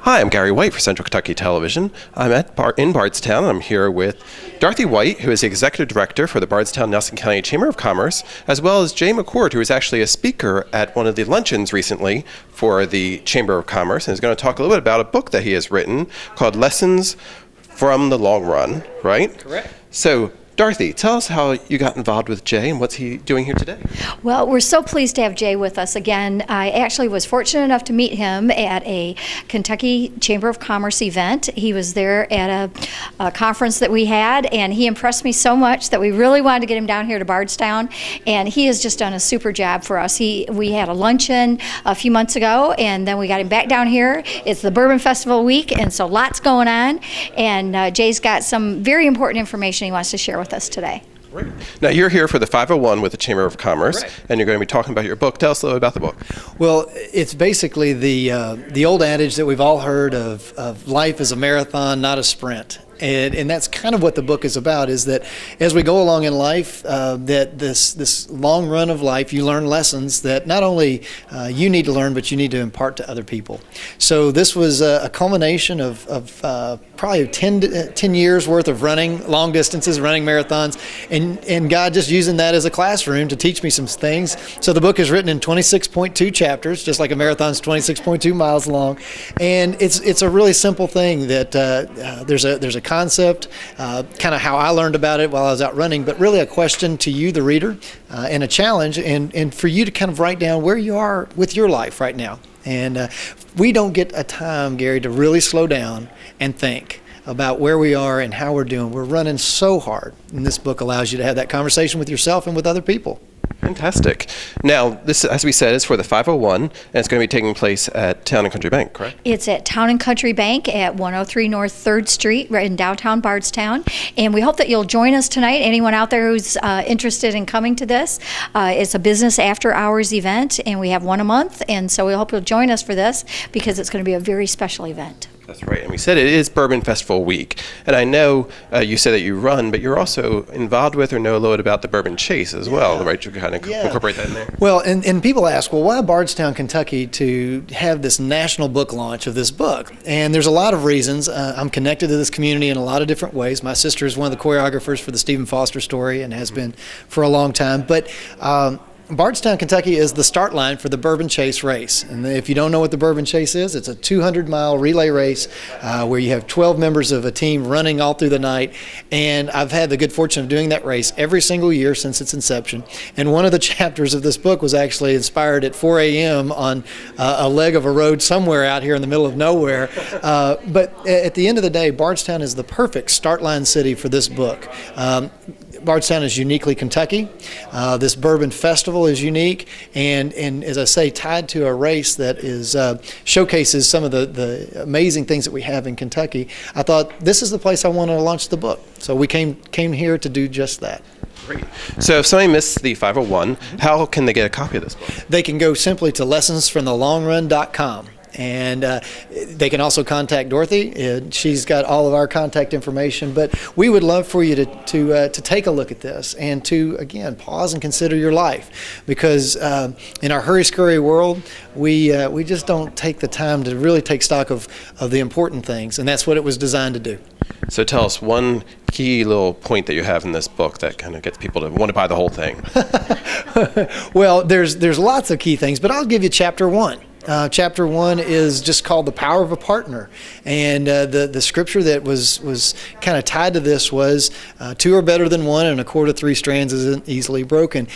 Hi, I'm Gary White for Central Kentucky Television. I'm in Bardstown, and I'm here with Dorothy White, who is the Executive Director for the Bardstown-Nelson County Chamber of Commerce, as well as Jay McCord, who was actually a speaker at one of the luncheons recently for the Chamber of Commerce, and is going to talk a little bit about a book that he has written called Lessons from the Long Run, right? Correct. So, Dorothy, tell us how you got involved with Jay and what's he doing here today? Well, we're so pleased to have Jay with us again. I actually was fortunate enough to meet him at a Kentucky Chamber of Commerce event. He was there at a conference that we had, and he impressed me so much that we really wanted to get him down here to Bardstown, and he has just done a super job for us. We had a luncheon a few months ago, and then we got him back down here. It's the Bourbon Festival week, and so lots going on, and Jay's got some very important information he wants to share with us today. Great. Now, you're here for the 501 with the Chamber of Commerce, Correct. and you're going to be talking about your book. Tell us a little about the book. Well, it's basically the old adage that we've all heard of life is a marathon, not a sprint. And that's kind of what the book is about, is that as we go along in life, that this long run of life, you learn lessons that not only you need to learn, but you need to impart to other people. So this was a culmination of probably 10 years worth of running long distances, running marathons, and God just using that as a classroom to teach me some things. So the book is written in 26.2 chapters, just like a marathon's 26.2 miles long. And it's a really simple thing that there's a concept, kind of how I learned about it while I was out running, but really a question to you, the reader, and a challenge, and for you to kind of write down where you are with your life right now. And we don't get a time, Gary, to really slow down and think about where we are and how we're doing. We're running so hard, and this book allows you to have that conversation with yourself and with other people. Fantastic. Now, this, as we said, is for the 501, and it's going to be taking place at Town and Country Bank, correct? It's at Town and Country Bank at 103 North 3rd Street, right in downtown Bardstown. And we hope that you'll join us tonight. Anyone out there who's interested in coming to this, it's a business after-hours event, and we have one a month. And so we hope you'll join us for this because it's going to be a very special event. That's right. And we said it is Bourbon Festival Week. And I know you said that you run, but you're also involved with or know a little bit about the Bourbon Chase as well, right? You kind of incorporate that in there. Well, and people ask, well, why Bardstown, Kentucky to have this national book launch of this book? And there's a lot of reasons. I'm connected to this community in a lot of different ways. My sister is one of the choreographers for the Stephen Foster story and has been for a long time. But Bardstown, Kentucky is the start line for the Bourbon Chase race. And if you don't know what the Bourbon Chase is, it's a 200-mile relay race where you have 12 members of a team running all through the night. And I've had the good fortune of doing that race every single year since its inception. And one of the chapters of this book was actually inspired at 4 a.m. on a leg of a road somewhere out here in the middle of nowhere. But at the end of the day, Bardstown is the perfect start line city for this book. Bardstown is uniquely Kentucky. This Bourbon Festival is unique, and as I say, tied to a race that is showcases some of the amazing things that we have in Kentucky. I thought this is the place I want to launch the book, so we came here to do just that. Great. So if somebody missed the 501, how can they get a copy of this book? They can go simply to lessonsfromthelongrun.com. And they can also contact Dorothy. She's got all of our contact information. But we would love for you to take a look at this and to, again, pause and consider your life. Because in our hurry-scurry world, we just don't take the time to really take stock of the important things. And that's what it was designed to do. So tell us one key little point that you have in this book that kind of gets people to want to buy the whole thing. Well, there's lots of key things, but I'll give you chapter 1. Chapter 1 is just called The Power of a Partner. And the scripture that was kind of tied to this was, 2 are better than 1, and a cord of 3 strands isn't easily broken.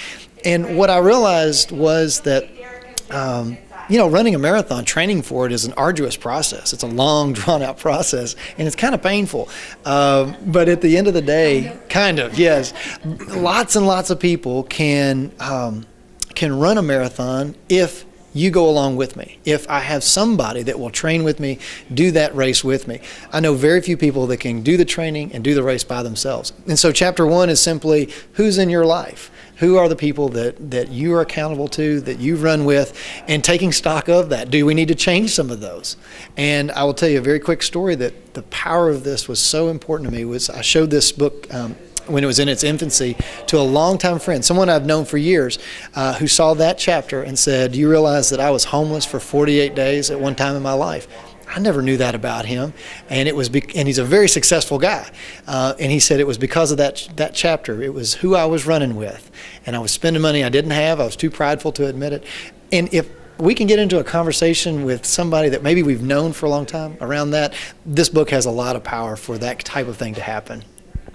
And what I realized was that, running a marathon, training for it is an arduous process. It's a long, drawn-out process, and it's kind of painful. But at the end of the day, yes, lots and lots of people can run a marathon if you go along with me. If I have somebody that will train with me, do that race with me. I know very few people that can do the training and do the race by themselves. And so chapter 1 is simply, who's in your life? Who are the people that you are accountable to, that you run with, and taking stock of that? Do we need to change some of those? And I will tell you a very quick story that the power of this was so important to me. Was I showed this book when it was in its infancy to a longtime friend, someone I've known for years, who saw that chapter and said, "Do you realize that I was homeless for 48 days at one time in my life?" I never knew that about him. And and he's a very successful guy. And he said it was because of that chapter. It was who I was running with. And I was spending money I didn't have. I was too prideful to admit it. And if we can get into a conversation with somebody that maybe we've known for a long time around that, this book has a lot of power for that type of thing to happen.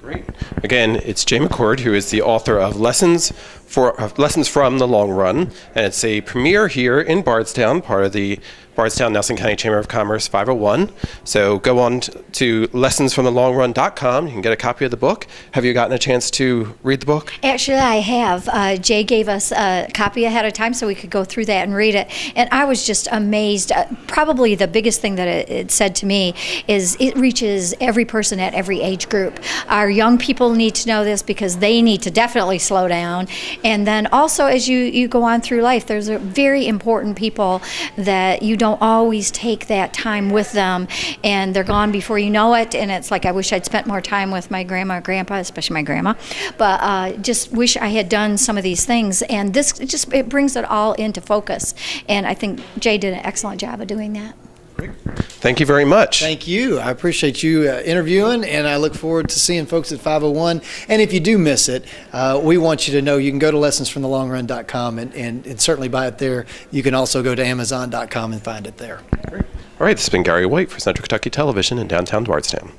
Great. Again, it's Jay McCord, who is the author of Lessons from the Long Run, and it's a premiere here in Bardstown, part of the Bardstown Nelson County Chamber of Commerce 501. So go on to lessonsfromthelongrun.com. You can get a copy of the book. Have you gotten a chance to read the book? Actually, I have. Jay gave us a copy ahead of time so we could go through that and read it. And I was just amazed. Probably the biggest thing that it said to me is it reaches every person at every age group. Our young people need to know this because they need to definitely slow down. And then also as you go on through life, there's a very important people that you don't always take that time with them, and they're gone before you know it. And it's like, I wish I'd spent more time with my grandma or grandpa, especially my grandma, but just wish I had done some of these things. And this it brings it all into focus, and I think Jay did an excellent job of doing that. Thank you very much. Thank you. I appreciate you interviewing, and I look forward to seeing folks at 501. And if you do miss it, we want you to know you can go to lessonsfromthelongrun.com and certainly buy it there. You can also go to amazon.com and find it there. Great. All right, this has been Gary White for Central Kentucky Television in downtown Bardstown.